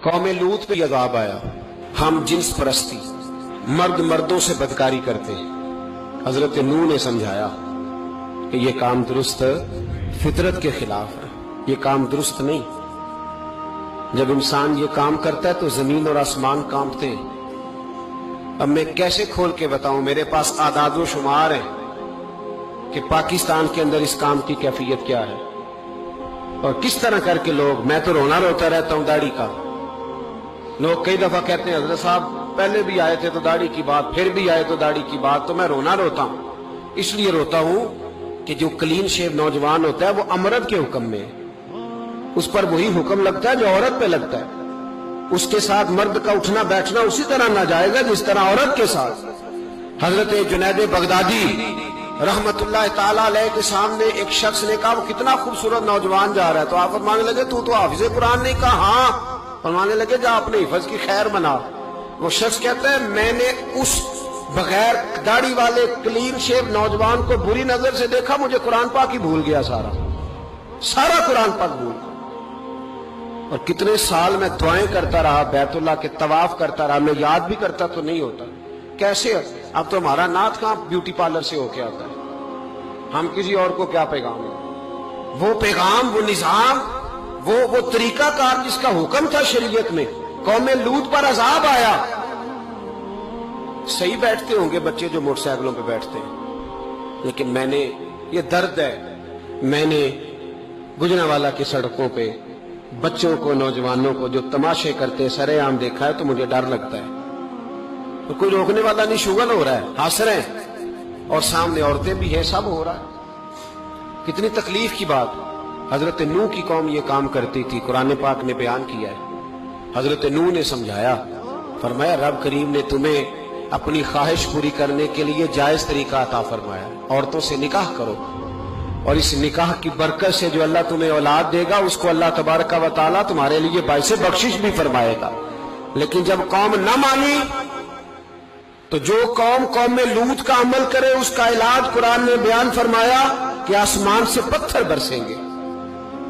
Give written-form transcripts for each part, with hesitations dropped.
قوم لوط پہ عذاب آیا. ہم جنس پرستی، مرد مردوں سے بدکاری کرتے ہیں. حضرت نوح نے سمجھایا کہ یہ کام درست فطرت کے خلاف ہے، یہ کام درست نہیں. جب انسان یہ کام کرتا ہے تو زمین اور آسمان کانپتے ہیں. اب میں کیسے کھول کے بتاؤں، میرے پاس اعداد و شمار ہیں کہ پاکستان کے اندر اس کام کی کیفیت کیا ہے اور کس طرح کر کے لوگ، میں تو رونا روتا رہتا ہوں داڑھی کا. لوگ کئی دفعہ کہتے ہیں حضرت صاحب پہلے بھی آئے تھے تو داڑھی کی بات، پھر بھی آئے تو داڑھی کی بات. تو میں رونا روتا ہوں، اس لیے روتا ہوں کہ جو کلین شیو نوجوان ہوتا ہے وہ امرد کے حکم میں ہے، اس پر وہی حکم لگتا ہے جو عورت پہ لگتا ہے. اس کے ساتھ مرد کا اٹھنا بیٹھنا اسی طرح ناجائز ہے جس طرح عورت کے ساتھ. حضرت جنید بغدادی رحمت اللہ تعالیٰ علیہ کے سامنے ایک شخص نے کہا وہ کتنا خوبصورت نوجوان جا رہا ہے، تو آپ فرمانے لگے تو حافظ قرآن نہیں کہا؟ ہاں. فرمانے لگے جا اپنے حفظ کی خیر بنا. وہ شخص کہتا ہے میں نے اس بغیر داڑھی والے کلین شیو نوجوان کو بری نظر سے دیکھا، مجھے قرآن پاک ہی بھول گیا، سارا قرآن پاک بھول گیا. اور کتنے سال میں دعائیں کرتا رہا، بیت اللہ کے طواف کرتا رہا، میں یاد بھی کرتا تو نہیں ہوتا. کیسے؟ اب تو ہمارا نعت کہاں بیوٹی پارلر سے ہو کے آتا ہے. ہم کسی اور کو کیا پیغام دیں؟ وہ پیغام، وہ نظام، وہ طریقہ کار جس کا حکم تھا شریعت میں. قوم لوط پر عذاب آیا. صحیح بیٹھتے ہوں گے بچے جو موٹر سائیکلوں پہ بیٹھتے ہیں، لیکن میں نے، یہ درد ہے، میں نے گجرانوالہ کی سڑکوں پہ بچوں کو، نوجوانوں کو جو تماشے کرتے سرے عام دیکھا ہے تو مجھے ڈر لگتا ہے. تو کوئی روکنے والا نہیں، شغل ہو رہا ہے، ہنس رہے ہیں، اور سامنے عورتیں بھی ہیں، سب ہو رہا ہے. کتنی تکلیف کی بات. حضرت نوح کی قوم یہ کام کرتی تھی، قرآن پاک نے بیان کیا ہے. حضرت نوح نے سمجھایا، فرمایا رب کریم نے تمہیں اپنی خواہش پوری کرنے کے لیے جائز طریقہ عطا فرمایا، عورتوں سے نکاح کرو، اور اس نکاح کی برکت سے جو اللہ تمہیں اولاد دے گا اس کو اللہ تبارک و تعالیٰ تمہارے لیے باعث بخشش بھی فرمائے گا. لیکن جب قوم نہ مانی تو جو قوم لوط کا عمل کرے اس کا علاج قرآن نے بیان فرمایا کہ آسمان سے پتھر برسیں گے.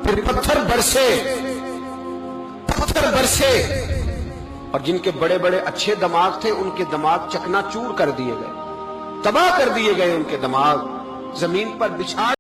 پھر پتھر برسے اور جن کے بڑے بڑے اچھے دماغ تھے ان کے دماغ چکنا چور کر دیے گئے، تباہ کر دیے گئے. ان کے دماغ زمین پر بچھا